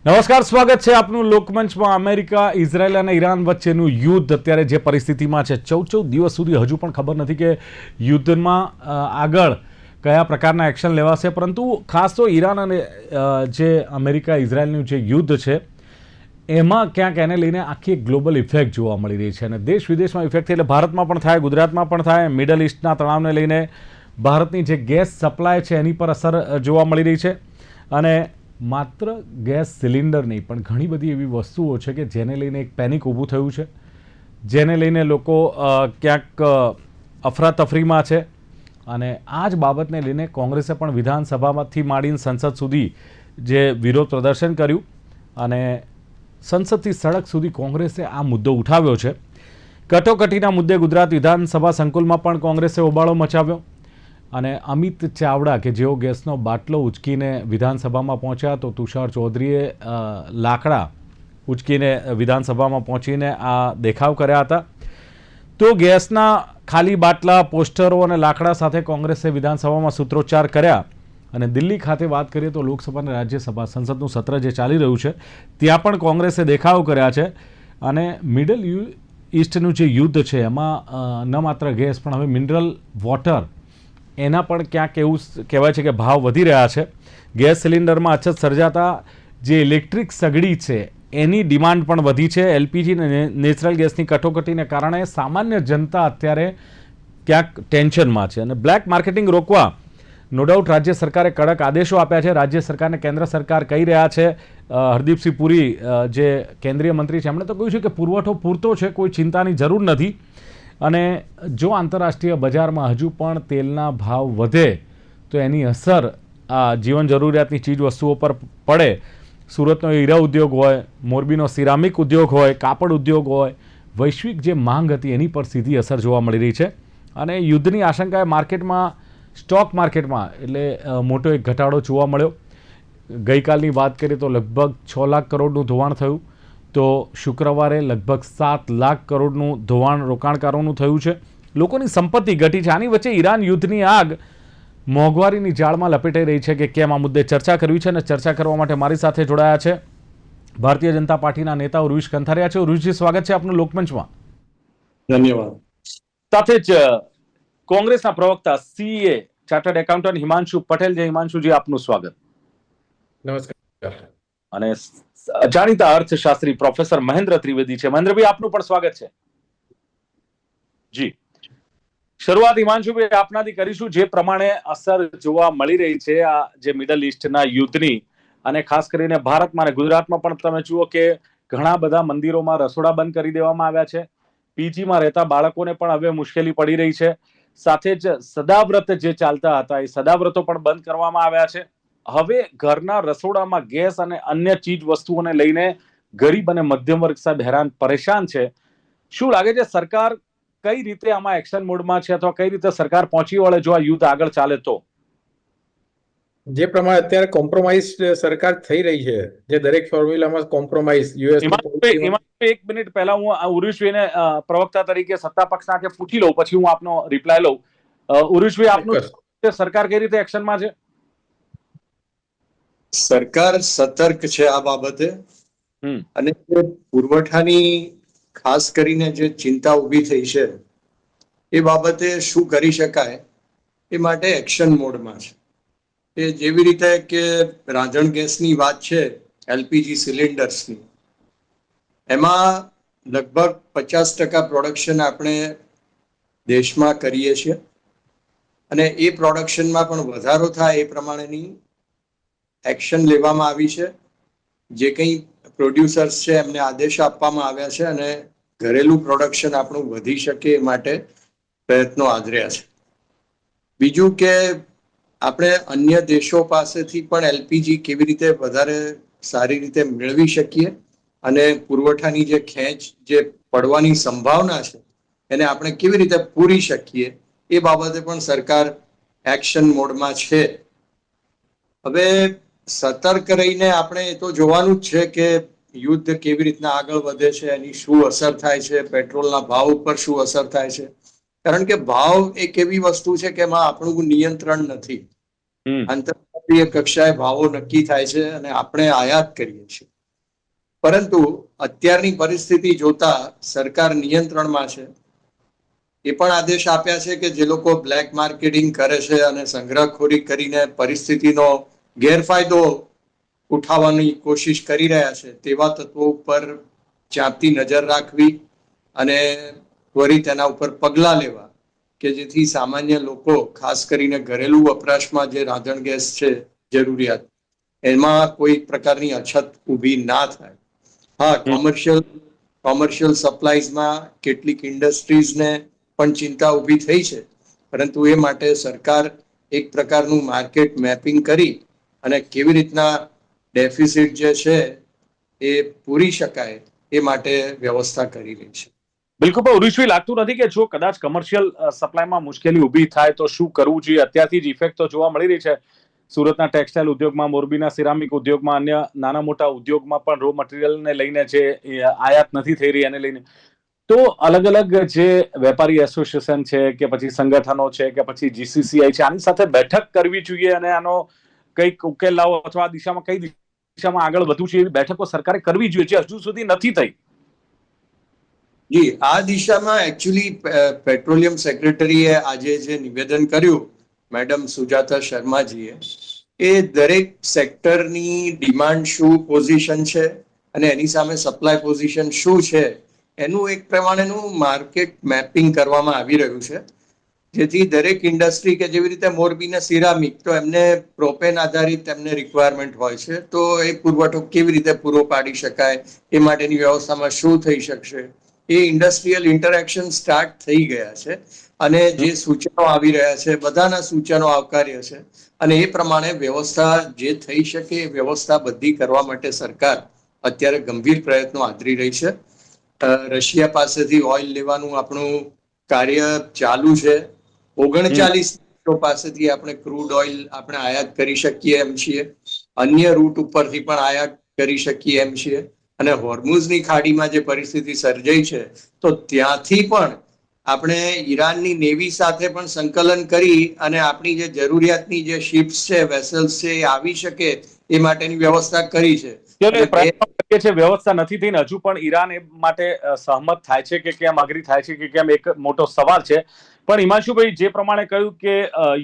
નમસ્કાર, સ્વાગત છે આપનું લોકમંચમાં। અમેરિકા, ઇઝરાયલ અને ઈરાન વચ્ચેનું યુદ્ધ અત્યારે જે પરિસ્થિતિમાં છે, 14 દિવસ સુધી હજુ પણ ખબર નથી કે યુદ્ધમાં આગળ કયા પ્રકારના એક્શન લેવાશે। પરંતુ ખાસ તો ઈરાન અને જે અમેરિકા ઇઝરાયલનું જે યુદ્ધ છે એમાં ક્યાંક એને લઈને આખી એક ગ્લોબલ ઇફેક્ટ જોવા મળી રહી છે અને દેશ વિદેશમાં ઇફેક્ટ થઈ, એટલે ભારતમાં પણ થાય, ગુજરાતમાં પણ થાય। મિડલ ઇસ્ટના તણાવને લઈને ભારતની જે ગેસ સપ્લાય છે એની પર અસર જોવા મળી રહી છે અને માત્ર ગેસ સિલિન્ડર નહીં પણ ઘણી બધી એવી વસ્તુઓ છે કે જેને લઈને એક પેનિક ઊભું થયું છે, જેને લઈને લોકો ક્યાંક અફરાતફરીમાં છે અને આ જ બાબતને લઈને કોંગ્રેસે પણ વિધાનસભામાંથી માંડીને સંસદ સુધી જે વિરોધ પ્રદર્શન કર્યું અને સંસદથી સડક સુધી કોંગ્રેસે આ મુદ્દો ઉઠાવ્યો છે। કટોકટીના મુદ્દે ગુજરાત વિધાનસભા સંકુલમાં પણ કોંગ્રેસે હોબાળો મચાવ્યો અને અમિત ચાવડા કે જેઓ ગેસનો બાટલો ઉચકીને વિધાનસભામાં પહોંચ્યા તો તુષાર ચૌધરીએ લાકડા ઉચકીને વિધાનસભામાં પહોંચીને આ દેખાવ કર્યા હતા। તો ગેસના ખાલી બાટલા, પોસ્ટરો અને લાકડા સાથે કોંગ્રેસે વિધાનસભામાં સૂત્રોચ્ચાર કર્યા અને દિલ્હી ખાતે વાત કરીએ તો લોકસભા અને રાજ્યસભા સંસદનું સત્ર જે ચાલી રહ્યું છે ત્યાં પણ કોંગ્રેસે દેખાવ કર્યા છે અને મિડલ ઇસ્ટનું જે યુદ્ધ છે એમાં ન માત્ર ગેસ પણ હવે મિનરલ વોટર એના પણ ક્યાંક એવું કહેવાય છે કે ભાવ વધી રહ્યા છે। ગેસ સિલિન્ડરમાં અછત સર્જાતા જે ઇલેક્ટ્રિક સગડી છે એની ડિમાન્ડ પણ વધી છે। એલપીજી અને નેચરલ ગેસની કટોકટીને કારણે સામાન્ય જનતા અત્યારે ક્યાંક ટેન્શનમાં છે અને બ્લેક માર્કેટિંગ રોકવા નો ડાઉટ રાજ્ય સરકારે કડક આદેશો આપ્યા છે। રાજ્ય સરકારને કેન્દ્ર સરકાર કહી રહ્યા છે, હરદીપસિંહ પુરી જે કેન્દ્રીય મંત્રી છે એમણે તો કહ્યું છે કે પુરવઠો પૂરતો છે, કોઈ ચિંતાની જરૂર નથી અને જો આંતરરાષ્ટ્રીય બજારમાં હજુ પણ તેલના ભાવ વધે તો એની અસર આ જીવન જરૂરિયાતની ચીજ વસ્તુઓ પર પડે। સુરતનો હીરા ઉદ્યોગ હોય, મોરબીનો સિરામિક ઉદ્યોગ હોય, કાપડ ઉદ્યોગ હોય, વૈશ્વિક જે માંગ હતી એની પર સીધી અસર જોવા મળી રહી છે અને યુદ્ધની આશંકાએ માર્કેટમાં, સ્ટોક માર્કેટમાં એટલે મોટો એક ઘટાડો જોવા મળ્યો। ગઈકાલની વાત કરીએ તો લગભગ 6 લાખ કરોડનું ધોવાણ થયું, તો શુક્રવારે લગભગ 7 લાખ કરોડનું ધોવાણ રોકાણકારોનું થયું છે। લોકોની સંપત્તિ ઘટી છે। આની વચ્ચે ઈરાન યુદ્ધની આગ મોંઘવારીની જાળમાં લપેટાઈ રહી છે કે કેમ, આ મુદ્દે ચર્ચા કરવી છે અને ચર્ચા કરવા માટે મારી સાથે જોડાયા છે ભારતીય જનતા પાર્ટીના નેતા ઉર્વિશ કંથારિયા છે। ઉર્વિશજી, સ્વાગત છે આપનું લોકમંચમાં। ધન્યવાદ। સાથે જ કોંગ્રેસના પ્રવક્તા CA chartered accountant Himanshu Patel છે। હિમાંશુજી, આપનું સ્વાગત। નમસ્કાર। અને જાણીતા અર્થશાસ્ત્રી પ્રોફેસર મહેન્દ્ર ત્રિવેદી છે। મહેન્દ્રભાઈ, આપનું પણ સ્વાગત છે જી। શરૂઆત હિમાંશુભાઈ આપનાથી કરીશું। જે પ્રમાણે અસર જોવા મળી રહી છે આ જે મિડલ ઇસ્ટના યુદ્ધની અને ખાસ કરીને ભારતમાં અને ગુજરાતમાં પણ તમે જુઓ કે ઘણા બધા મંદિરોમાં રસોડા બંધ કરી દેવામાં આવ્યા છે, પીજીમાં રહેતા બાળકોને પણ હવે મુશ્કેલી પડી રહી છે, સાથે જ સદાવ્રત જે ચાલતા હતા એ સદાવ્રતો પણ બંધ કરવામાં આવ્યા છે। હવે ઘરના રસોડામાં ગેસ અને અન્ય ચીજ વસ્તુઓને લઈને ગરીબ અને મધ્યમ વર્ગ સાહેબ હેરાન પરેશાન છે। શું લાગે છે સરકાર કઈ રીતે આમાં એક્શન મોડમાં છે અથવા કઈ રીતે સરકાર પહોંચી વળે જો આ યુદ્ધ આગળ ચાલે તો? જે પ્રમાણે અત્યારે કોમ્પ્રોમાઇઝ સરકાર થઈ રહી છે, જે દરેક ફોર્મ્યુલામાં કોમ્પ્રોમાઇઝ એક મિનિટ પહેલા હું ઉર્વિશભાઈને પ્રવક્તા તરીકે સત્તા પક્ષના કે પૂછી લઉં, પછી હું આપનો રિપ્લાય લઉં। ઉર્વિશભાઈ, આપનું સરકાર કઈ રીતે એક્શનમાં છે? સરકાર સતર્ક છે આ બાબતે અને પુરવઠાની ખાસ કરીને જે ચિંતા ઊભી થઈ છે એ બાબતે શું કરી શકાય એ માટે એક્શન મોડમાં છે। એ જેવી રીતે કે રાંધણ ગેસની વાત છે, એલપીજી સિલિન્ડર્સની, એમાં લગભગ 50% પ્રોડક્શન આપણે દેશમાં કરીએ છીએ અને એ પ્રોડક્શનમાં પણ વધારો થાય એ પ્રમાણેની એક્શન લેવામાં આવી છે। જે કંઈ પ્રોડ્યુસર્સ છે એમને આદેશ આપવામાં આવ્યા છે અને ઘરેલું પ્રોડક્શન આપણું વધી શકે એ માટે પ્રયત્નો આદર્યા છે। બીજું કે આપણે અન્ય દેશો પાસેથી પણ એલપીજી કેવી રીતે વધારે સારી રીતે મેળવી શકીએ અને પુરવઠાની જે ખેંચ જે પડવાની સંભાવના છે એને આપણે કેવી રીતે પૂરી શકીએ એ બાબતે પણ સરકાર એક્શન મોડમાં છે। હવે સતર્ક રહીને આપણે એ તો જોવાનું જ છે કે યુદ્ધ કેવી રીતના આગળ વધે છે, એની શું અસર થાય છે, પેટ્રોલના ભાવ ઉપર શું અસર થાય છે, કારણ કે ભાવ એક એવી વસ્તુ છે કે એમાં આપણું નિયંત્રણ નથી। આંતરરાષ્ટ્રીય કક્ષાએ ભાવો નક્કી થાય છે અને આપણે આયાત કરીએ છીએ. પરંતુ અત્યારની પરિસ્થિતિ જોતા સરકાર નિયંત્રણમાં છે. એ પણ આદેશ આપ્યા છે કે જે લોકો બ્લેક માર્કેટિંગ કરે છે અને સંગ્રહખોરી કરીને પરિસ્થિતિનો ગેરફાયદો ઉઠાવવાની કોશિશ કરી રહ્યા છે તેવા તત્વો ઉપર ચાંપતી નજર રાખવી અને ત્વરિત તેના ઉપર પગલાં લેવા કે જેથી સામાન્ય લોકો, ખાસ કરીને ઘરેલું વપરાશમાં જે રાંધણ ગેસ છે જરૂરિયાત, એમાં કોઈ પ્રકારની અછત ઊભી ના થાય. હા, કોમર્શિયલ સપ્લાયઝમાં કેટલીક ઇન્ડસ્ટ્રીઝને પણ ચિંતા ઊભી થઈ છે, પરંતુ એ માટે સરકાર એક પ્રકારનું માર્કેટ મેપિંગ કરી અને કેવી રીતના ડેફિસિટ જે છે એ પૂરી શકાય એ માટે વ્યવસ્થા કરી રહી છે. બિલકુલ, પણ ઉર્વિશભાઈ, લાગતું નથી કે જો કદાચ કમર્શિયલ સપ્લાયમાં મુશ્કેલી ઊભી થાય તો શું કરવું જોઈએ? અત્યારથી જ ઇફેક્ટ તો જોવા મળી રહી છે. સુરતના ટેક્સટાઇલ ઉદ્યોગમાં, મોરબીના સિરામિક ઉદ્યોગમાં, અન્ય નાના મોટા ઉદ્યોગમાં પણ રો મટીરિયલને લઈને જે આયાત નથી થઈ રહી એને લઈને તો અલગ અલગ જે વેપારી એસોસિએશન છે કે પછી સંગઠનો છે કે પછી જીસીસીઆઈ છે, આની સાથે બેઠક કરવી જોઈએ અને આનો કંઈક ઉકેલ લાવો અથવા આ દિશામાં કઈ દિશામાં આગળ વધવું છે એવી બેઠકો સરકારે કરવી જોઈએ, જે હજુ સુધી નથી થઈ. જી, આ દિશામાં એકચ્યુઅલી પેટ્રોલિયમ સેક્રેટરીએ આજે જે નિવેદન કર્યું મેડમ સુજાતા શર્માજીએ, એ દરેક સેક્ટરની ડિમાન્ડ શું પોઝિશન છે અને એની સામે સપ્લાય પોઝિશન શું છે એનું એક પ્રમાણેનું માર્કેટ મેપિંગ કરવામાં આવી રહ્યું છે, જેથી દરેક ઇન્ડસ્ટ્રી કે જેવી રીતે મોરબીના સિરામિક, તો એમને પ્રોપેન આધારિત એમને રિક્વાયરમેન્ટ હોય છે, તો એ પુરવઠો કેવી રીતે પૂરો પાડી શકાય એ માટેની વ્યવસ્થામાં શું થઈ શકશે, એ ઇન્ડસ્ટ્રીયલ ઇન્ટરેક્શન સ્ટાર્ટ થઈ ગયા છે અને જે સૂચનો આવી રહ્યા છે બધાના સૂચનો આવકાર્ય છે અને એ પ્રમાણે વ્યવસ્થા જે થઈ શકે એ વ્યવસ્થા બધી કરવા માટે સરકાર અત્યારે ગંભીર પ્રયત્નો આદરી રહી છે. રશિયા પાસેથી ઓઇલ લેવાનું આપણું કાર્ય ચાલુ છે. 39 દેશો પાસેથી આપણે ક્રૂડ ઓઇલ આપણે આયાત કરી શકીએ એમ છીએ. અન્ય રૂટ ઉપરથી પણ આયાત કરી શકીએ એમ છીએ. અને હોર્મુઝની ખાડીમાં જે પરિસ્થિતિ સર્જાઈ છે તો ત્યાંથી પણ આપણે ઈરાનની નેવી સાથે પણ સંકલન કરી અને આપણી જે જરૂરિયાતની જે શિપ્સ છે, વેસલ્સ છે, એ આવી શકે એ માટેની વ્યવસ્થા કરી છે. વ્યવસ્થા નથી થઈને હજુ પણ ઈરાન એ માટે સહમત થાય છે કે કેમ, અગ્રી થાય છે કે કેમ, એક મોટો સવાલ છે. પણ હિમાંશુભાઈ જે પ્રમાણે કહ્યું કે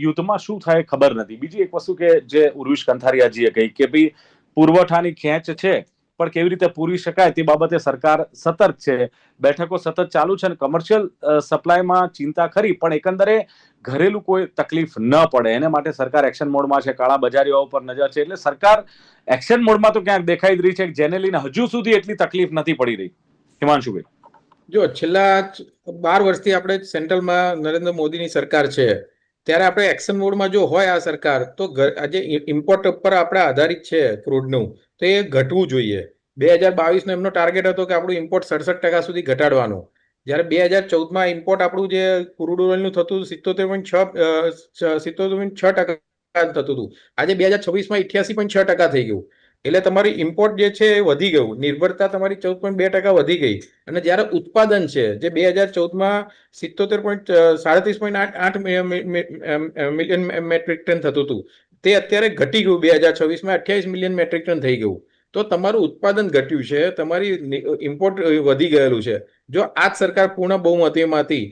યુદ્ધમાં શું થાય ખબર નથી. બીજી એક વસ્તુ કે જે ઉર્વિશ કંથારિયાજીએ કહી કે ભાઈ પુરવઠાની ખેંચ છે પણ કેવી રીતે પૂરી શકાય તે બાબતે સરકાર સતર્ક છે, બેઠકો સતત ચાલુ છે અને કમર્શિયલ સપ્લાયમાં ચિંતા ખરી, પણ એકંદરે ઘરેલું કોઈ તકલીફ ન પડે એને માટે સરકાર એક્શન મોડમાં છે, કાળા બજારીઓ ઉપર નજર છે, એટલે સરકાર એક્શન મોડમાં તો ક્યાંક દેખાઈ રહી છે, જેને લઈને હજુ સુધી એટલી તકલીફ નથી પડી રહી. હિમાંશુભાઈ, જો છેલ્લા 12 વર્ષથી આપણે સેન્ટ્રલમાં નરેન્દ્ર મોદીની સરકાર છે, ત્યારે આપણે એક્શન મોડમાં જો હોય આ સરકાર, તો આજે ઇમ્પોર્ટ ઉપર આપણે આધારિત છે ક્રૂડનું, તો એ ઘટવું જોઈએ. 2022નો એમનો ટાર્ગેટ હતો કે આપણું ઇમ્પોર્ટ 67% સુધી ઘટાડવાનું. જ્યારે 2014માં ઇમ્પોર્ટ આપણું જે ક્રૂડ ઓઇલનું થતું 77.6% થતું હતું, આજે 2026માં 88.6% થઈ ગયું. એટલે તમારી ઇમ્પોર્ટ જે છે એ વધી ગયું, નિર્ભરતા તમારી 14.2% વધી ગઈ. અને જ્યારે ઉત્પાદન છે જે 2014માં 37.8 મિલિયન મેટ્રિક ટન થતું હતું, તે અત્યારે ઘટી ગયું 2026માં 28 મિલિયન મેટ્રિક ટન થઈ ગયું. તો તમારું ઉત્પાદન ઘટ્યું છે, તમારી ઇમ્પોર્ટ વધી ગયેલું છે. જો આ જ સરકાર પૂર્ણ બહુમતીમાંથી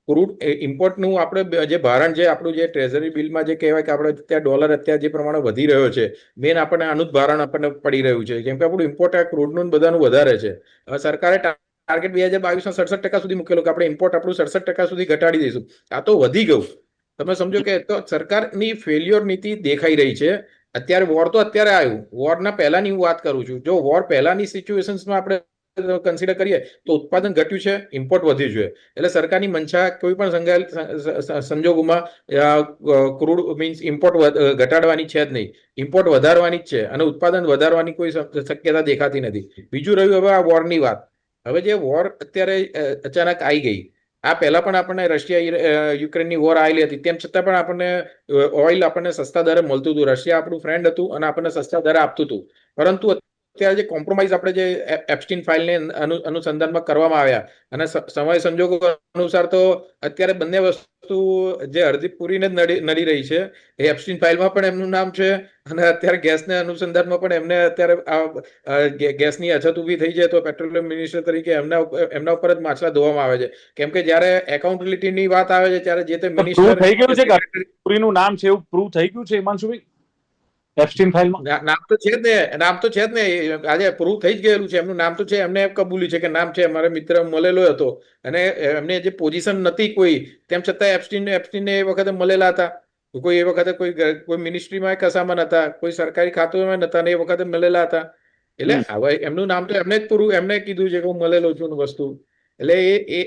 ક્રૂડ ઇમ્પોર્ટનું આપણે જે ભારણ છે, આપણું જે ટ્રેઝરી બિલમાં જે કહેવાય કે આપણે ત્યાં ડોલર અત્યારે જે પ્રમાણે વધી રહ્યો છે, મેન આપણને આનું જ ભારણ આપણને પડી રહ્યું છે, કેમ કે આપણું ઇમ્પોર્ટ આ ક્રૂડનું બધાનું વધારે છે. હવે સરકારે ટાર્ગેટ 2022માં 67% સુધી મૂકેલો કે આપણે ઇમ્પોર્ટ આપણું 67% સુધી ઘટાડી દઈશું. આ તો વધી ગયું. તમે સમજો કે તો સરકારની ફેલ્યોર નીતિ દેખાઈ રહી છે. અત્યારે વોર તો અત્યારે આવ્યું, વોરના પહેલાની હું વાત કરું છું. જો વોર પહેલાની સિચ્યુએશન્સમાં આપણે કન્સિડર કરીએ તો ઉત્પાદન ઘટ્યું છે, ઇમ્પોર્ટ વધ્યું છે. એટલે સરકારની મંશા કોઈ પણ સંજોગોમાં ક્રૂડ મીન્સ ઇમ્પોર્ટ ઘટાડવાની છે જ નહીં, ઇમ્પોર્ટ વધારવાની જ છે અને ઉત્પાદન વધારવાની કોઈ શક્યતા દેખાતી નથી. બીજું રહ્યું હવે આ વોરની વાત. હવે જે વોર અત્યારે અચાનક આવી ગઈ, આ પહેલા પણ આપણને રશિયા યુક્રેનની વોર આવેલી હતી, તેમ છતાં પણ આપણને ઓઇલ આપણને સસ્તા દરે મળતું હતું. રશિયા આપણું ફ્રેન્ડ હતું અને આપણને સસ્તા દરે આપતું હતું. પરંતુ અત્યારે જે કોમ્પ્રોમાઇઝ આપણે જે એપ્સ્ટીન ફાઇલને અનુસંધાનમાં કરવામાં આવ્યા અને સમય સંજોગો અનુસાર તો અત્યારે બંને વસ્તુ વસ્તુ જે હરદીપ પુરીને જ નડી રહી છે. એ એપ્સ્ટીન ફાઇલમાં પણ એમનું નામ છે અને અત્યારે ગેસના અનુસંધાનમાં પણ એમને અત્યારે ગેસની અછત ઊભી થઈ જાય તો પેટ્રોલિયમ મિનિસ્ટર તરીકે એમના ઉપર જ માછલા ધોવામાં આવે છે. કેમ કે જ્યારે એકાઉન્ટેબિલિટીની વાત આવે છે ત્યારે જે તે પ્રૂવ મિનિસ્ટર થઈ ગયું છે કે પુરીનું નામ છે એવું પ્રૂવ થઈ ગયું છે હિમાંશુભાઈ એપ્સ્ટીન ફાઇલમાં? નામ તો છે જ ને, નામ તો છે જ ને. આજે પ્રૂવ થઈ જ ગયેલું છે. એમનું નામ તો છે, એમને કબૂલ્યું છે કે નામ છે. મારા મિત્ર મળેલો હતો અને એમને જે પોઝિશન નથી કોઈ, તેમ છતાં એપ્સ્ટીનને એ વખતે મળેલા હતા. કોઈ એ વખતે કોઈ મિનિસ્ટ્રીમાં કશામાં નતા, કોઈ સરકારી ખાતામાં નતા ને એ વખતે મળેલા હતા. એટલે હવે એમનું નામ તો એમને કીધું છે કે હું મળેલો છું વસ્તુ. એટલે એ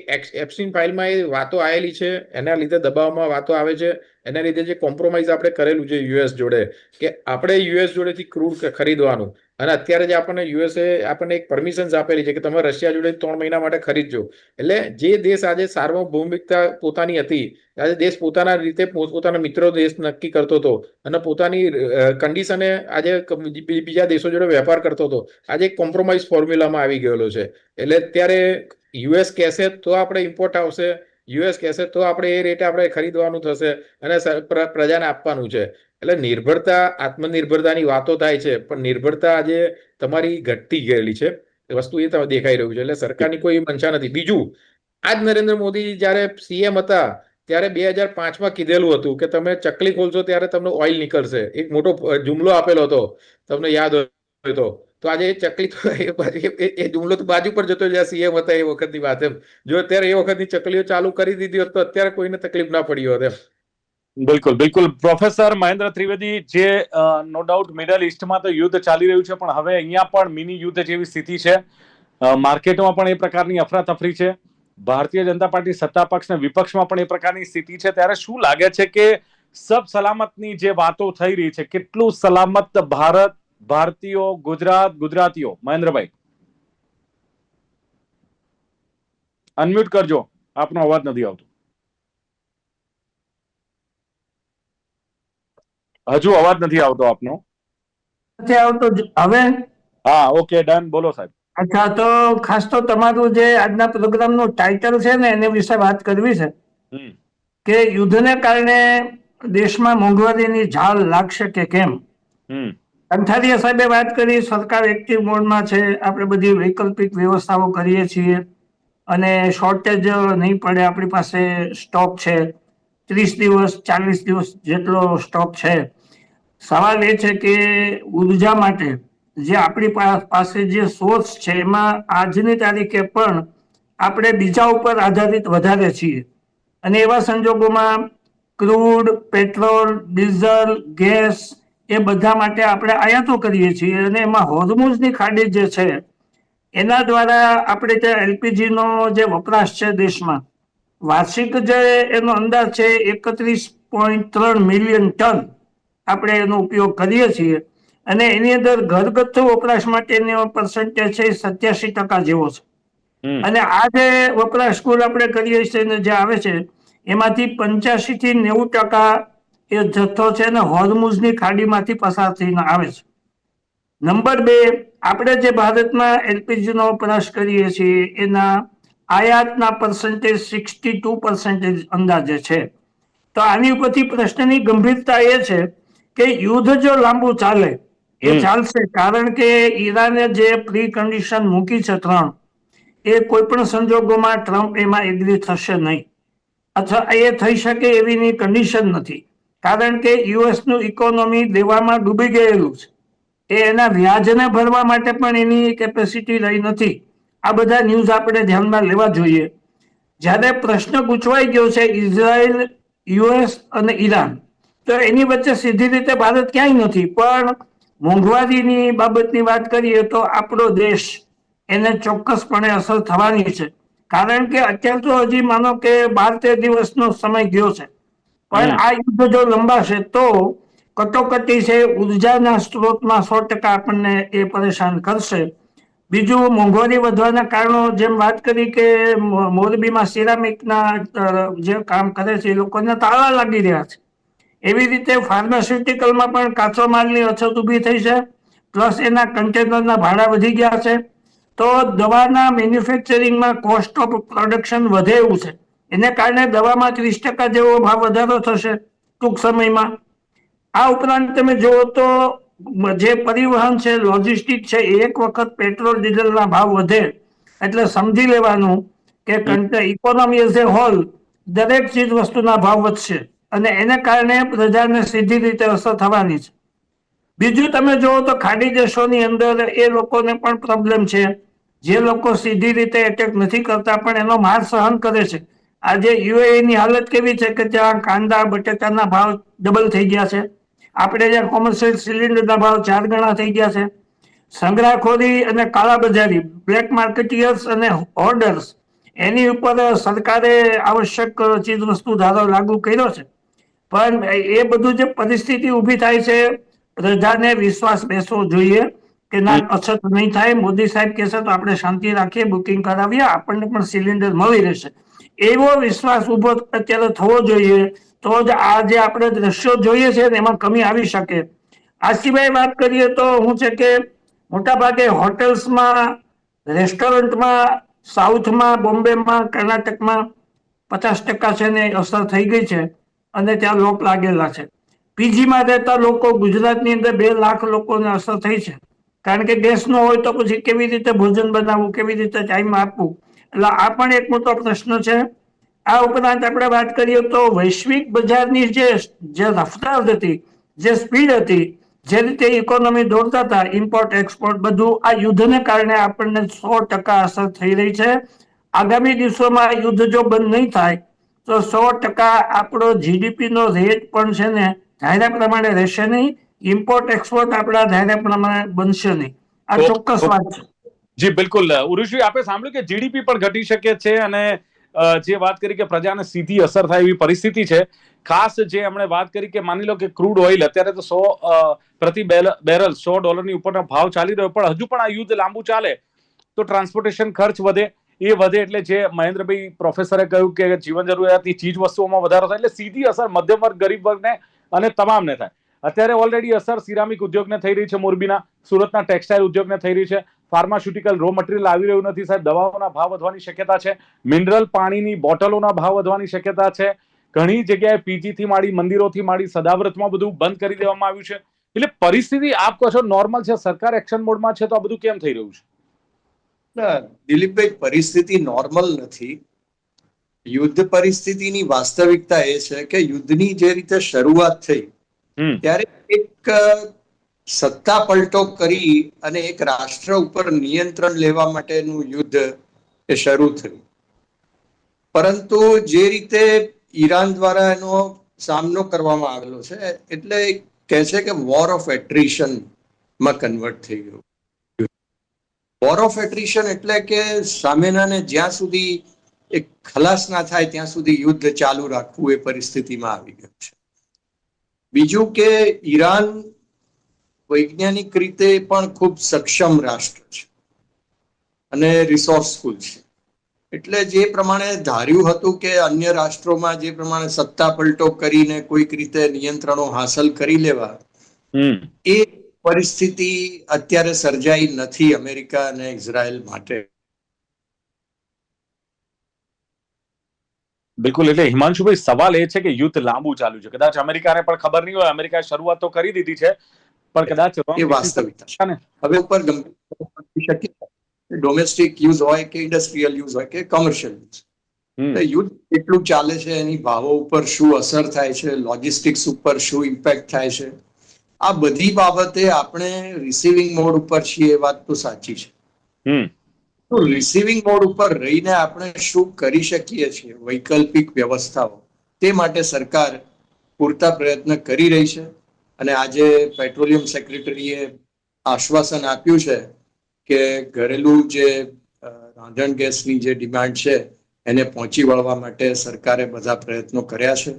એપ્સ્ટીન ફાઇલમાં એ વાતો આવેલી છે, એના લીધે દબાવમાં વાતો આવે છે. એના લીધે જે કોમ્પ્રોમાઇઝ આપણે કરેલું છે યુએસ જોડે, કે આપણે યુએસ જોડેથી ક્રૂડ ખરીદવાનું, અને અત્યારે જે આપણને એક પરમિશન્સ આપેલી છે કે તમે રશિયા જોડે 3 મહિના માટે ખરીદજો. એટલે જે દેશ આજે સાર્વભૌમિકતા પોતાની હતી, આજે દેશ પોતાના રીતે પોતાના મિત્રો દેશ નક્કી કરતો હતો અને પોતાની કન્ડિશને આજે બીજા દેશો જોડે વેપાર કરતો હતો, આજે એક કોમ્પ્રોમાઇઝ ફોર્મ્યુલામાં આવી ગયેલો છે. એટલે અત્યારે યુએસ કહેશે તો આપણે ઇમ્પોર્ટ આવશે, યુએસ કહેશે તો આપણે એ રેટે આપણે ખરીદવાનું થશે અને પ્રજાને આપવાનું છે. એટલે નિર્ભરતા, આત્મનિર્ભરતાની વાતો થાય છે, પણ નિર્ભરતા આજે તમારી ઘટતી ગયેલી છે. વસ્તુ એ દેખાઈ રહ્યું છે. એટલે સરકારની કોઈ મંશા નથી. બીજું, આજ નરેન્દ્ર મોદી જ્યારે સીએમ હતા ત્યારે 2005માં કીધેલું હતું કે તમે ચકલી ખોલશો ત્યારે તમને ઓઇલ નીકળશે. એક મોટો જુમલો આપેલો હતો, તમને યાદ હોય તો આજે એ ચકલી એ જુમલો તો બાજુ પર જતો જ્યાં સીએમ હતા એ વખતની વાત. એમ જો અત્યારે એ વખતની ચકલીઓ ચાલુ કરી દીધી હોત તો અત્યારે કોઈને તકલીફ ના પડી હોત. એમ બિલકુલ બિલકુલ. પ્રોફેસર મહેન્દ્ર ત્રિવેદી, જે નો ડાઉટ મિડલ ઈસ્ટમાં તો યુદ્ધ ચાલી રહ્યું છે, પણ હવે અહીંયા પણ મિની યુદ્ધ જેવી સ્થિતિ છે. માર્કેટમાં પણ એ પ્રકારની અફરાતફરી છે. ભારતીય જનતા પાર્ટી સત્તા પક્ષ અને વિપક્ષમાં પણ એ પ્રકારની સ્થિતિ છે. ત્યારે શું લાગે છે કે સબ સલામતની જે વાતો થઈ રહી છે, કેટલું સલામત ભારત, ભારતીયો, ગુજરાતીઓ? મહેન્દ્રભાઈ અનમ્યુટ કરજો, આપનો અવાજ નથી આવતો. હજુ અવાજ નથી આવતો આપનો. હવે હા, ઓકે, ડન. બોલો સાહેબ. અચ્છા, તો ખાસ તો તમારું જે આજના પ્રોગ્રામનું ટાઇટલ છે ને એના વિશે વાત કરવી છે કે યુદ્ધને કારણે દેશમાં મોંઘવારીની ઝાલ લાગશે કે કેમ. કંઠારીયા સાહેબે વાત કરી, સરકાર એક્ટિવ મોડમાં છે, આપણે બધી વૈકલ્પિક વ્યવસ્થાઓ કરીએ છીએ અને શોર્ટેજ નહીં પડે. આપણી પાસે સ્ટોક છે, 30 દિવસ 40 દિવસ જેટલો સ્ટોક છે. સવાલ એ છે કે ઉર્જા માટે જે આપણી પાસે જે સોર્સ છે એમાં આજની તારીખે પણ આપણે બીજા ઉપર આધારિત વધારે છીએ, અને એવા સંજોગોમાં ક્રૂડ, પેટ્રોલ, ડીઝલ, ગેસ એ બધા માટે આપણે આયાતો કરીએ છીએ, અને એમાં હોર્મુઝની ખાડી જે છે એના દ્વારા આપણે ત્યાં એલપીજી નો જે વપરાશ છે દેશમાં, વાર્ષિક જે એનો અંદાજ છે 31.3 મિલિયન ટન આપણે એનો ઉપયોગ કરીએ છીએ, અને એની અંદર ઘરગથ્થુ વપરાશ માટેનો પર્સન્ટેજ છે 87% જેવો છે. અને આ જે વપરાશ કુલ આપણે કરીએ છીએ જે આવે છે એમાંથી 85 થી 90% એ જથ્થો છે ને હોર્મુઝની ખાડીમાંથી પસાર થઈને આવે છે. નંબર 2, આપણે જે ભારતમાં એલપીજી નો વપરાશ કરીએ છીએ એના આયાતના પર્સન્ટેજ 62% અંદાજે છે. તો આની ઉપરથી પ્રશ્નની ગંભીરતા એ છે કે યુદ્ધ જો લાંબુ ચાલે એ ચાલશે, કારણ કે ઈરાને જે પ્રી કન્ડિશન મૂકી છે 3, એ કોઈ પણ સંજોગોમાં ટ્રમ્પ એમાં એગ્રી થશે નહીં, અથવા એ થઈ શકે એવીની કન્ડિશન નથી, કારણ કે યુએસનું ઇકોનોમી દેવામાં ડૂબી ગયેલું છે. એ એના વ્યાજને ભરવા માટે પણ એની કેપેસિટી રહી નથી. આ બધા ન્યૂઝ આપણે ધ્યાનમાં લેવા જોઈએ. જ્યારે પ્રશ્ન ગૂંચવાઈ ગયો છે ઇઝરાયલ, યુએસ અને ઈરાન, તો એની વચ્ચે સીધી રીતે ભારત ક્યાંય નથી, પણ મોંઘવારીની બાબતની વાત કરીએ તો આપણો દેશ એને ચોક્કસપણે અસર થવાની છે, કારણ કે અત્યારે તો હજી માનો કે 12-13 દિવસનો સમય ગયો છે, પણ આ યુદ્ધ જો લંબાશે તો કટોકટી છે ઉર્જાના સ્ત્રોતમાં 100% આપણને એ પરેશાન કરશે. બીજું, મોંઘવારી વધવાના કારણો, જેમ વાત કરી કે મોરબીમાં સિરામિકના જે કામ કરે છે એ લોકોને તાળા લાગી રહ્યા છે, એવી રીતે ફાર્માસ્યુટિકલમાં પણ કાચો માલની અછત ઊભી થઈ છે, પ્લસ એના કન્ટેનરના ભાડા વધી ગયા છે. તો દવાના મેન્યુફેક્ચરિંગમાં કોસ્ટ ઓફ પ્રોડક્શન વધે એવું છે, એને કારણે દવામાં 30% જેવો ભાવ વધારો થશે ટૂંક સમયમાં. આ ઉપરાંત તમે જુઓ તો જે પરિવહન છે, લોજિસ્ટિક છે, એક વખત પેટ્રોલ ડીઝલના ભાવ વધે એટલે સમજી લેવાનું કે ઇકોનોમી એઝ એ હોલ દરેક ચીજ વસ્તુના ભાવ વધશે અને એને કારણે પ્રજાને સીધી રીતે અસર થવાની છે. બીજું તમે જુઓ તો ખાડી દેશોની અંદર એ લોકોને પણ પ્રોબ્લેમ છે. જે લોકો સીધી રીતે એટેક નથી કરતા પણ એનો માર સહન કરે છે. આજે યુએઈ ની હાલત કેવી છે કે ત્યાં કાંદા બટેટાના ભાવ ડબલ થઈ ગયા છે. આપણે જ્યાં કોમર્શિયલ સિલિન્ડરના ભાવ 4 ગણા થઈ ગયા છે. સંગ્રહખોરી અને કાળાબજારી, બ્લેક માર્કેટિયર્સ અને હોર્ડર્સ, એની ઉપર સરકારે આવશ્યક ચીજ વસ્તુ ધારો લાગુ કર્યો છે. પણ એ બધું જે પરિસ્થિતિ ઊભી થાય છે, પ્રજાને વિશ્વાસ બેસવો જોઈએ કે ના અછત નહીં થાય. મોદી સાહેબ કહેશે તો આપણે શાંતિ રાખીએ, બુકિંગ કરાવીએ, આપણને પણ સિલિન્ડર મળી રહેશે. એવો વિશ્વાસ ઉભો અત્યારે થવો જોઈએ, તો જ આ જે આપણે દ્રશ્યો જોઈએ છે એમાં કમી આવી શકે. આ સિવાય વાત કરીએ તો શું છે કે મોટા ભાગે હોટેલ્સમાં, રેસ્ટોરન્ટમાં, સાઉથમાં, બોમ્બેમાં, કર્ણાટકમાં 50% છે ને અસર થઈ ગઈ છે અને ત્યાં લોક લાગેલા છે. પીજીમાં રહેતા લોકો, ગુજરાતની અંદર 2 લાખ લોકોને અસર થઈ છે. કારણ કે ગેસ ન હોય તો પછી કેવી રીતે ભોજન બનાવવું, કેવી રીતે ટાઈમ આપવું, એટલે આ પણ એક મોટો પ્રશ્ન છે. આ ઉપરાંત આપણે વાત કરીએ તો વૈશ્વિક બજારની જે રફતાર હતી, જે સ્પીડ હતી, જે રીતે ઇકોનોમી દોડતા હતા, ઇમ્પોર્ટ એક્સપોર્ટ બધું, આ યુદ્ધને કારણે આપણને 100% અસર થઈ રહી છે. આગામી દિવસોમાં યુદ્ધ જો બંધ નહીં થાય તો 100% આપણો જીડીપી નો રેટ પણ છે ને ધાર્યા પ્રમાણે રહેશે નહીં. ઇમ્પોર્ટ એક્સપોર્ટ આપણા ધાર્યા પ્રમાણે બનશે નહીં. આ ચોક્કસ વાત છે. જી બિલકુલ. ઉરુષભાઈ, આપે સાંભળ્યું કે જીડીપી પણ ઘટી શકે છે અને જે વાત કરી કે પ્રજાને સીધી અસર થાય એવી પરિસ્થિતિ છે. ખાસ જે હમણે વાત કરી કે માની લો કે ક્રૂડ ઓઇલ અત્યારે તો 100 પ્રતિ બેરલ $100 ઉપરના ભાવ ચાલી રહ્યો, પણ હજુ પણ આ યુદ્ધ લાંબુ ચાલે તો ટ્રાન્સપોર્ટેશન ખર્ચ વધે, એ વધે એટલે જે મહેન્દ્રભાઈ પ્રોફેસરે કહ્યું કે જીવન જરૂરિયાતની ચીજ વસ્તુઓમાં વધારો થાય એટલે સીધી અસર મધ્યમ વર્ગ, ગરીબ વર્ગને અને તમામને થાય. અત્યારે ઓલરેડી અસર સિરામિક ઉદ્યોગને થઈ રહી છે, મોરબીના, સુરતના ટેક્સટાઇલ ઉદ્યોગને થઈ રહી છે. ફાર્માસ્યુટિકલ રો મટીરિયલ આવી રહ્યું નથી સાહેબ, દવાઓના ભાવ વધવાની શક્યતા છે, મિનરલ પાણીની બોટલોના ભાવ વધવાની શક્યતા છે. ઘણી જગ્યાએ પીજી થી માંડી, મંદિરોથી માંડી, સદાવ્રતમાં બધું બંધ કરી દેવામાં આવ્યું છે. એટલે પરિસ્થિતિ આપ કહો છો નોર્મલ છે, સરકાર એક્શન મોડમાં છે, તો આ બધું કેમ થઈ રહ્યું છે? ના દિલીપભાઈ, પરિસ્થિતિ નોર્મલ નથી. યુદ્ધ પરિસ્થિતિની વાસ્તવિકતા એ છે કે યુદ્ધની જે રીતે શરૂઆત થઈ ત્યારે એક સત્તા પલટો કરી અને એક રાષ્ટ્ર ઉપર નિયંત્રણ લેવા માટેનું યુદ્ધ એ શરૂ થયું. પરંતુ જે રીતે ઈરાન દ્વારા એનો સામનો કરવામાં આવેલો છે, એટલે કહે છે કે વોર ઓફ એટ્રિશન માં કન્વર્ટ થઈ ગયું. વોર ઓફ એટ્રિશન એટલે કે સામેનાને જ્યાં સુધી એક ખલાસ ના થાય ત્યાં સુધી યુદ્ધ ચાલુ રાખવું, એ પરિસ્થિતિમાં આવી ગયું છે. બીજું કે ઈરાન વૈજ્ઞાનિક રીતે પણ ખૂબ સક્ષમ રાષ્ટ્ર છે અને રિસોર્સફુલ છે. એટલે જે પ્રમાણે ધાર્યું હતું કે અન્ય રાષ્ટ્રોમાં જે પ્રમાણે સત્તા પલટો કરીને કોઈક રીતે નિયંત્રણો હાંસલ કરી લેવા, એ પરિસ્થિતિ અત્યારે સર્જાઈ નથી અમેરિકા અને ઇઝરાયલ માટે. બિલકુલ. એટલે હિમાંશુભાઈ, સવાલ એ છે કે યુદ્ધ લાંબુ ચાલ્યું છે, કદાચ અમેરિકાને પણ ખબર નહીં હોય, અમેરિકાએ શરૂઆત તો કરી દીધી છે, પણ કદાચ એ વાસ્તવિકતા છે. હવે ઉપર ગંભીર ડોમેસ્ટિક યુઝ હોય કે ઇન્ડસ્ટ્રીયલ યુઝ હોય કે કોમર્શિયલ યુઝ, યુદ્ધ કેટલું ચાલે છે, એની ભાવો ઉપર શું અસર થાય છે, લોજિસ્ટિક્સ ઉપર શું ઇમ્પેક્ટ થાય છે, આ બધી બાબતે આપણે રિસીવિંગ મોડ ઉપર છીએ, એ વાત તો સાચી છે. તો રિસીવિંગ મોડ ઉપર રહીને આપણે શું કરી શકીએ છીએ, વૈકલ્પિક વ્યવસ્થાઓ, તે માટે સરકાર પૂરતા પ્રયત્ન કરી રહી છે. અને આજે પેટ્રોલિયમ સેક્રેટરીએ આશ્વાસન આપ્યું છે કે ઘરેલું જે રાંધણ ગેસની જે ડિમાન્ડ છે એને પહોંચી વળવા માટે સરકારે બધા પ્રયત્નો કર્યા છે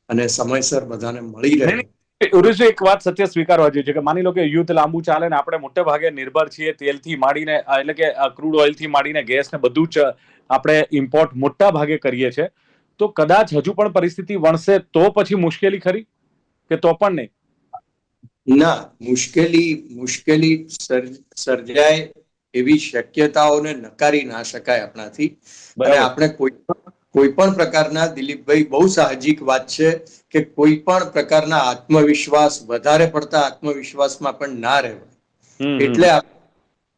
અને સમયસર બધાને મળી રહે. ઉરુષજી, એક વાત સત્ય સ્વીકારવા જોઈએ છે કે માની લો કે યુદ્ધ લાંબુ ચાલે ને આપણે મોટે ભાગે નિર્ભર છીએ તેલથી માંડીને, એટલે કે ક્રૂડ ઓઇલથી માંડીને ગેસ ને બધું જ આપણે ઇમ્પોર્ટ મોટા ભાગે કરીએ છીએ, તો કદાચ હજુ પણ પરિસ્થિતિ વણસે તો પછી મુશ્કેલી ખરી કે તો પણ નહીં? ના, મુશ્કેલી સર્જાય એવી શક્યતાઓને નકારી ના શકાય આપણાથી. અને આપણે કોઈ કોઈ પણ પ્રકારના, દિલીપભાઈ, બહુ સાહજિક વાત છે કે કોઈ પણ પ્રકારના આત્મવિશ્વાસ, વધારે પડતા આત્મવિશ્વાસમાં પણ ના રહેવાય. એટલે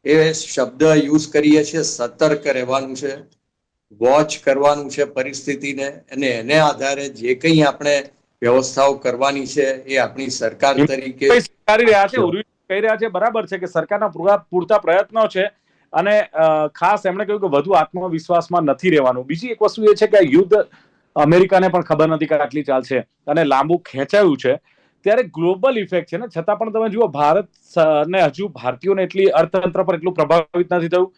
એ શબ્દ યુઝ કરીએ છીએ, સતર્ક રહેવાનું છે, વોચ કરવાનું છે પરિસ્થિતિને, અને એને આધારે જે કંઈ આપણે વ્યવસ્થાઓ કરવાની છે એ આપણી સરકાર તરીકે કરી રહ્યા છે, કહી રહ્યા છે, બરાબર છે કે સરકારના પૂરતા પ્રયત્નો છે, અને ખાસ એમણે કહ્યું કે વધુ આત્મવિશ્વાસમાં નથી રહેવાનું. બીજી એક વસ્તુ એ છે કે આ યુદ્ધ અમેરિકાને પણ ખબર નથી કે આટલી ચાલશે અને લાંબુ ખેંચાયું છે, ત્યારે ગ્લોબલ ઇફેક્ટ છે ને, છતાં પણ તમે જુઓ ભારત ને હજુ ભારતીયોને એટલી અર્થતંત્ર પર એટલું પ્રભાવિત નથી થયું,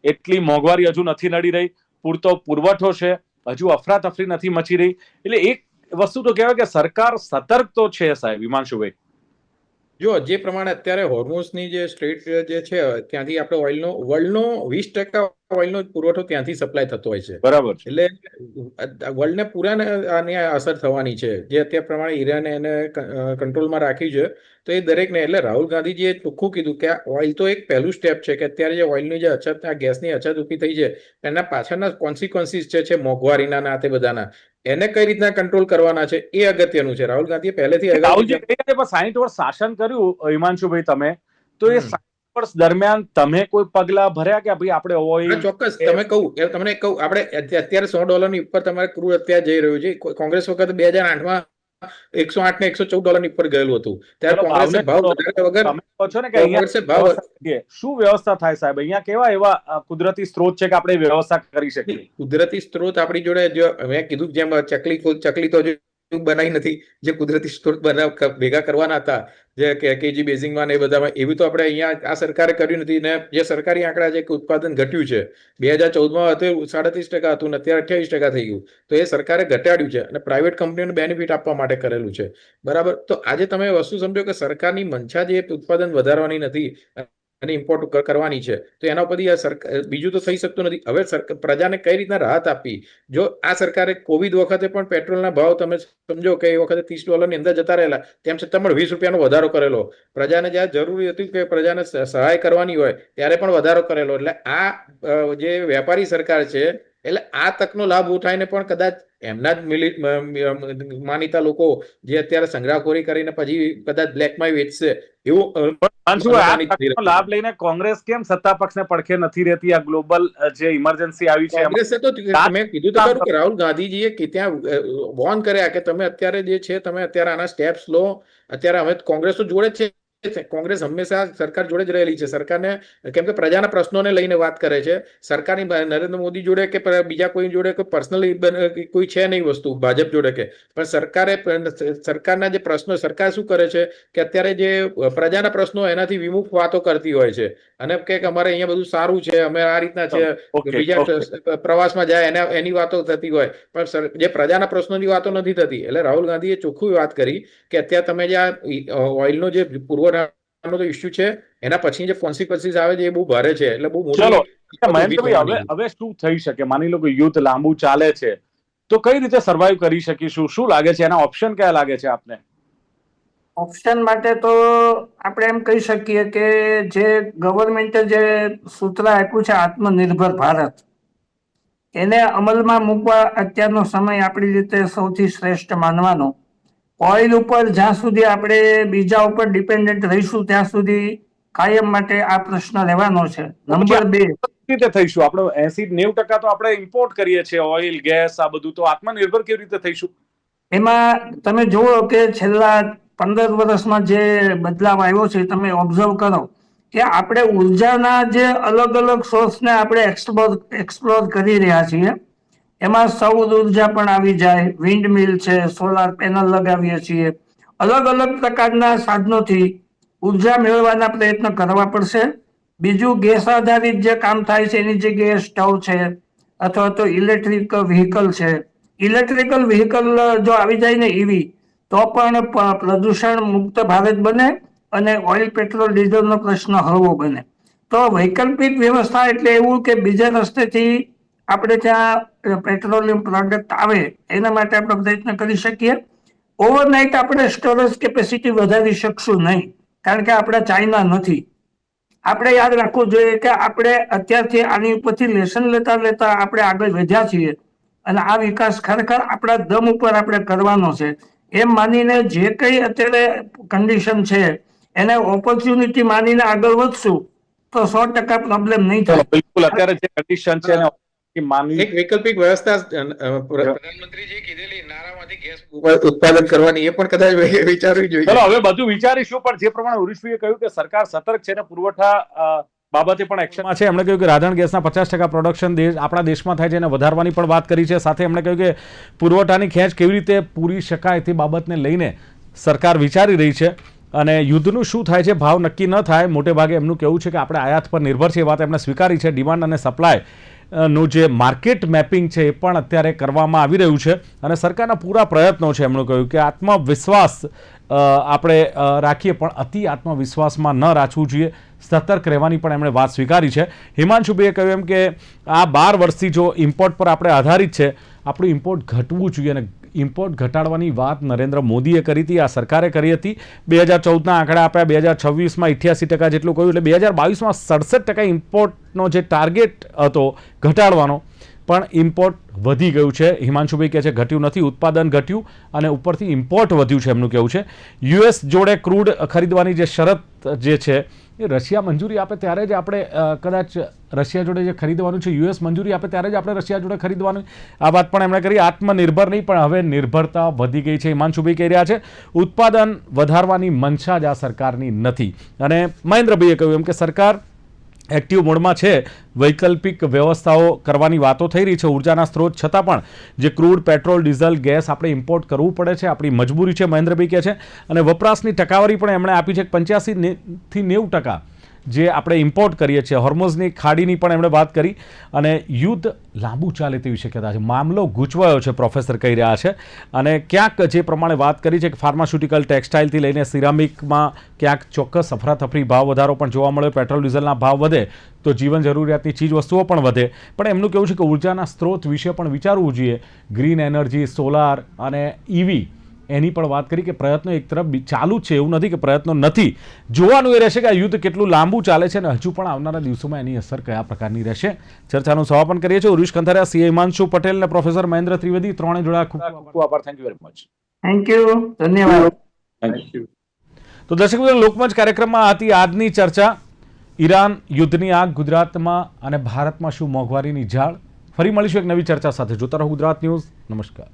એટલી મોંઘવારી હજુ નથી નડી રહી, પૂરતો પુરવઠો છે, હજુ અફરાતફરી નથી મચી રહી. એટલે એક વસ્તુ તો કહેવાય કે સરકાર સતર્ક તો છે સાહેબ. હિમાંશુભાઈ, જો જે પ્રમાણે અત્યારે હોર્મોઝની જે સ્ટ્રેટ જે છે ત્યાંથી આપણે ઓઇલનો વર્લ્ડનો 20% ઓઇલનો પુરવઠો ત્યાંથી સપ્લાય થતો હોય છે. બરાબર છે. એટલે વર્લ્ડને પૂરાને આની અસર થવાની છે. જે અત્યારે પ્રમાણે ઈરાને એને કંટ્રોલમાં રાખ્યું છે, તો એ દરેકને, એટલે રાહુલ ગાંધીજીએ ચોખ્ખું કીધું કે આ ઓઇલ તો એક પહેલું સ્ટેપ છે, કે અત્યારે જે ઓઇલની જે અછત, આ ગેસની અછત ઊભી થઈ છે, એના પાછળના કોન્સિક્વન્સીસ છે મોંઘવારીના ના તે બધાના, એને કઈ રીતના કંટ્રોલ કરવાના છે એ અગત્યનું છે. રાહુલ ગાંધીએ પહેલેથી 60 વર્ષ શાસન કર્યું હિમાંશુભાઈ તમે, તો એ 60 વર્ષ દરમિયાન તમે કોઈ પગલા ભર્યા કે ભાઈ આપણે ઓઇલ? ચોક્કસ, તમને કહું, આપણે અત્યારે $100 ઉપર તમારે ક્રૂડ અત્યારે જઈ રહ્યું છે. કોંગ્રેસ વખતે 2008માં 108 ને 114 ઉપર ગયેલું હતું. ત્યારે કોંગ્રેસે ભાવ વધાર્યા વગર તમે કહો છો ને કે અહીંયા શું વ્યવસ્થા થાય સાહેબ? અહીંયા કેવા એવા કુદરતી સ્ત્રોત છે કે આપણે વ્યવસ્થા કરી શકીએ? કુદરતી સ્ત્રોત આપણી જોડે, જો મેં કીધું જેમ ચકલી તો બનાવી નથી, જે કુદરતી સ્ત્રોત ભેગા કરવાના હતા, જે કેજી બેઝિંગમાં ને એ બધામાં, એવી તો આપણે અહીંયા આ સરકારે કર્યું નથી. ને જે સરકારી આંકડા છે કે ઉત્પાદન ઘટ્યું છે, 2014માં હતું 37% હતું ને અત્યારે 28% થઈ ગયું, તો એ સરકારે ઘટાડ્યું છે અને પ્રાઇવેટ કંપનીઓને બેનિફિટ આપવા માટે કરેલું છે. બરાબર. તો આજે તમે વસ્તુ સમજો કે સરકારની મંશા જે ઉત્પાદન વધારવાની નથી અને ઇમ્પોર્ટ કરવાની છે, તો એના પરથી આ સરકાર, બીજું તો થઈ શકતું નથી. હવે પ્રજાને કઈ રીતના રાહત આપવી? જો આ સરકારે કોવિડ વખતે પણ પેટ્રોલના ભાવ તમે સમજો કે એ વખતે $30 ની અંદર જતા રહેલા, તેમ છતાં પણ $20 વધારો કરેલો. પ્રજાને જ્યાં જરૂરી હતી કે પ્રજાને સહાય કરવાની હોય ત્યારે પણ વધારો કરેલો. એટલે આ જે વેપારી સરકાર છે, એટલે આ તકનો લાભ ઉઠાઈને પણ કદાચ એમના જ માનીતા લોકો જે અત્યારે સંગ્રહખોરી કરીને પછી કદાચ બ્લેકમાં વેચશે, એવું લાભ લઈને કોંગ્રેસ કેમ સત્તા પક્ષને પડખે નથી રહેતી? આ ગ્લોબલ જે ઇમરજન્સી આવી છે, કોંગ્રેસે તો મેં કીધું તો ખરું કે રાહુલ ગાંધીજીએ કે ત્યાં વોર્ન કર્યા કે તમે અત્યારે જે છે, તમે અત્યારે આના સ્ટેપ્સ લો. અત્યારે હવે કોંગ્રેસ તો જોડે જ છે, કોંગ્રેસ હંમેશા સરકાર જોડે જ રહેલી છે. સરકારને, કેમ કે પ્રજાના પ્રશ્નોને લઈને વાત કરે છે. સરકારની નરેન્દ્ર મોદી જોડે કે બીજા કોઈ જોડે કોઈ પર્સનલી કોઈ છે નહીં વસ્તુ ભાજપ જોડે કે, પણ સરકારના જે પ્રશ્નો, સરકાર શું કરે છે કે અત્યારે જે પ્રજાના પ્રશ્નો એનાથી વિમુખ વાતો કરતી હોય છે અને કે અમારે અહીંયા બધું સારું છે, અમે આ રીતના છે, બીજા પ્રવાસમાં જાય એની વાતો થતી હોય, પણ જે પ્રજાના પ્રશ્નોની વાતો નથી થતી. એટલે રાહુલ ગાંધીએ ચોખ્ખું વાત કરી કે અત્યારે તમે જે આ ઓઇલનો જે પુરવઠાનો તો ઇસ્યુ છે, એના પછી જે કોન્સિક્વન્સીસ આવે છે એ બહુ ભારે છે. એટલે બહુ મોટી. હવે શું થઈ શકે? માની લો કે યુદ્ધ લાંબુ ચાલે છે, તો કઈ રીતે સર્વાઈવ કરી શકીશું? શું લાગે છે, એના ઓપ્શન કયા લાગે છે આપને? ઓપ્શન માટે તો આપણે એમ કહી શકીએ કે જે ગવર્મેન્ટે જે સૂત્ર આપ્યું છે આત્મનિર્ભર ભારત, એને અમલમાં મૂકવા અત્યારનો સમય આપણી રીતે સૌથી શ્રેષ્ઠ માનવાનો. ઓઇલ ઉપર જ્યાં સુધી આપણે બીજા ઉપર ડિપેન્ડન્ટ રહીશું ત્યાં સુધી કાયમ માટે આ પ્રશ્ન રહેવાનો છે. નંબર 2, રીતે થઈશું આપણે? 80-90% તો આપણે ઇમ્પોર્ટ કરીએ છીએ, ઓઇલ, ગેસ, આ બધું. તો આત્મનિર્ભર કેવી રીતે થઈશું? એમાં તમે જુઓ કે છેલ્લા 15 વર્ષમાં જે બદલાવ આવ્યો છે, તમે ઓબ્ઝર્વ કરો કે આપણે ઉર્જાના જે અલગ અલગ સોર્સને આપણે એક્સપ્લોર કરી રહ્યા છીએ. એમાં સૌર ઉર્જા પણ આવી જાય, વિન્ડ મિલ છે, સોલાર પેનલ લગાવીએ છીએ. અલગ અલગ પ્રકારના સાધનોથી ઉર્જા મેળવવાના પ્રયત્ન કરવા પડશે. બીજું, ગેસ આધારિત જે કામ થાય છે એની જગ્યાએ સ્ટવ છે અથવા તો ઇલેક્ટ્રિક વ્હીકલ છે. ઇલેક્ટ્રિકલ વ્હીકલ જો આવી જાય ને ઈવી, તો પણ પ્રદૂષણ મુક્ત ભારત બને અને ઓઇલ, પેટ્રોલ, ડીઝલનો પ્રશ્ન હળવો બને. તો વૈકલ્પિક વ્યવસ્થા એટલે એવું કે બીજા રસ્તેથી આપણે ત્યાં પેટ્રોલિયમ પ્રોડક્ટ આવે એના માટે આપણે પ્રયત્ન કરી શકીએ. ઓવરનાઇટ આપણે સ્ટોરેજ કેપેસિટી વધારી શકશું નહીં, કારણ કે આપણે ચાઇના નથી. આપણે યાદ રાખવું જોઈએ કે આપણે અત્યારથી આની ઉપરથી લેસન લેતા લેતા આપણે આગળ વધ્યા છીએ. અને આ વિકાસ ખરેખર આપણા દમ ઉપર આપણે કરવાનો છે એમ માનીને જે કંઈ અત્યારે કન્ડિશન છે એને ઓપોર્ચ્યુનિટી માનીને આગળ વધશું તો 100% પ્રોબ્લેમ નહીં થાય. બિલકુલ અત્યારે જે કન્ડિશન છે એને માનવી એક વૈકલ્પિક વ્યવસ્થા પ્રધાનમંત્રીજીએ કીધેલી નારામાંથી ગેસ ઉત્પાદન કરવાની, એ પણ કદાચ વિચારવી જોઈએ. ચલો હવે બધું વિચારીશું, પણ જે પ્રમાણે ઉર્વિશભાઈએ કહ્યું કે સરકાર સતર્ક છે અને પુરવઠા બાબતે પણ એક્શનમાં છે. એમણે કહ્યું કે રાધણ ગેસના 50% પ્રોડક્શન આપણા દેશમાં થાય છે એને વધારવાની પણ વાત કરી છે. સાથે એમણે કહ્યું કે પુરવઠાની ખેંચ કેવી રીતે પૂરી શકાય તે બાબતને લઈને સરકાર વિચારી રહી છે. અને યુદ્ધનું શું થાય છે, ભાવ નક્કી ન થાય, મોટે ભાગે એમનું કહેવું છે કે આપણે આયાત પર નિર્ભર છે. એ વાત એમણે સ્વીકારી છે. ડિમાન્ડ અને સપ્લાય નું જે માર્કેટ મેપિંગ છે એ પણ અત્યારે કરવામાં આવી રહ્યું છે અને સરકારના પૂરા પ્રયત્નો છે. એમણે કહ્યું કે આત્મવિશ્વાસ આપણે રાખીએ પણ અતિ આત્મવિશ્વાસમાં ન રાખવું જોઈએ, સતર્ક રહેવાની પણ એમણે વાત સ્વીકારી છે. હિમાંશુભાઈએ કહ્યું એમ કે આ 12 વર્ષથી જો ઇમ્પોર્ટ પર આપણે આધારિત છે, આપણું ઇમ્પોર્ટ ઘટવું જોઈએ અને ઇમ્પોર્ટ ઘટાડવાની વાત નરેન્દ્ર મોદીએ કરી હતી, આ સરકારે કરી હતી. 2014ના આંકડા આપ્યા, 2026માં 88% જેટલું કહ્યું, એટલે 2022માં 67% ઇમ્પોર્ટનો જે ટાર્ગેટ હતો ઘટાડવાનો, પણ ઇમ્પોર્ટ વધી ગયું છે. હિમાંશુભાઈ કહે છે ઘટ્યું નથી, ઉત્પાદન ઘટ્યું અને ઉપરથી ઇમ્પોર્ટ વધ્યું છે એમનું કહેવું છે. યુએસ જોડે ક્રૂડ ખરીદવાની જે શરત જે છે એ રશિયા મંજૂરી આપે ત્યારે જ આપણે કદાચ રશિયા જોડે જે ખરીદવાનું છે, યુએસ મંજૂરી આપે ત્યારે જ આપણે રશિયા જોડે ખરીદવાનું. આ વાત પણ એમણે કરી. આત્મનિર્ભર નહીં પણ હવે નિર્ભરતા વધી ગઈ છે. હિમાંશુભાઈ કહી રહ્યા છે ઉત્પાદન વધારવાની મંશા જ આ સરકારની નથી. અને મહેન્દ્રભાઈએ કહ્યું એમ કે સરકાર એક્ટિવ મોડમાં છે, વૈકલ્પિક વ્યવસ્થાઓ કરવાની વાતો થઈ રહી છે ઉર્જાના સ્ત્રોત છતાં પણ જે ક્રૂડ, પેટ્રોલ, ડીઝલ, ગેસ આપણે ઇમ્પોર્ટ કરવું પડે છે, આપણી મજબૂરી છે, મહેન્દ્રભાઈ કહે છે. અને વપરાશની ટકાવારી પણ એમણે આપી છે 85 થી 90% જે આપણે ઇમ્પોર્ટ કરીએ છીએ. હોર્મોઝની ખાડીની પણ એમણે વાત કરી અને યુદ્ધ લાંબુ ચાલે તેવી શક્યતા છે. મામલો ગૂંચવાયો છે પ્રોફેસર કહી રહ્યા છે. અને ક્યાંક જે પ્રમાણે વાત કરી છે કે ફાર્માસ્યુટિકલ, ટેક્સટાઇલથી લઈને સિરામિકમાં ક્યાંક ચોક્કસ અફરાતફરી ભાવ વધારો પણ જોવા મળ્યો. પેટ્રોલ ડીઝલના ભાવ વધે તો જીવન જરૂરિયાતની ચીજ વસ્તુઓ પણ વધે. પણ એમનું કહેવું છે કે ઉર્જાના સ્ત્રોત વિશે પણ વિચારવું જોઈએ. ગ્રીન એનર્જી, સોલાર અને ઈવી એની પણ વાત કરી કે પ્રયત્નો એક તરફ ચાલુ છે, એવું નથી કે પ્રયત્નો નથી. જોવાનું એ રહેશે કે આ યુદ્ધ કેટલું લાંબુ ચાલે છે અને હજુ પણ આવનારા દિવસોમાં એની અસર કયા પ્રકારની રહેશે. ચર્ચાનું સમાપન કરીએ છીએ. ઉર્વિશ કંથારિયા, સીએ હિમાંશુ પટેલ અને પ્રોફેસર મહેન્દ્ર ત્રિવેદી ત્રણે જોડા ખૂબ આભાર. Thank you very much. Thank you, ધન્યવાદ. તો દર્શક મિત્રો, લોકમંચ કાર્યક્રમમાં હતી આજની ચર્ચા. ઈરાન યુદ્ધની આગ ગુજરાતમાં અને ભારતમાં શું મોંઘવારીની ઝાળ. ફરી મળીશું એક નવી ચર્ચા સાથે. જોતા રહો ગુજરાત ન્યૂઝ. નમસ્કાર.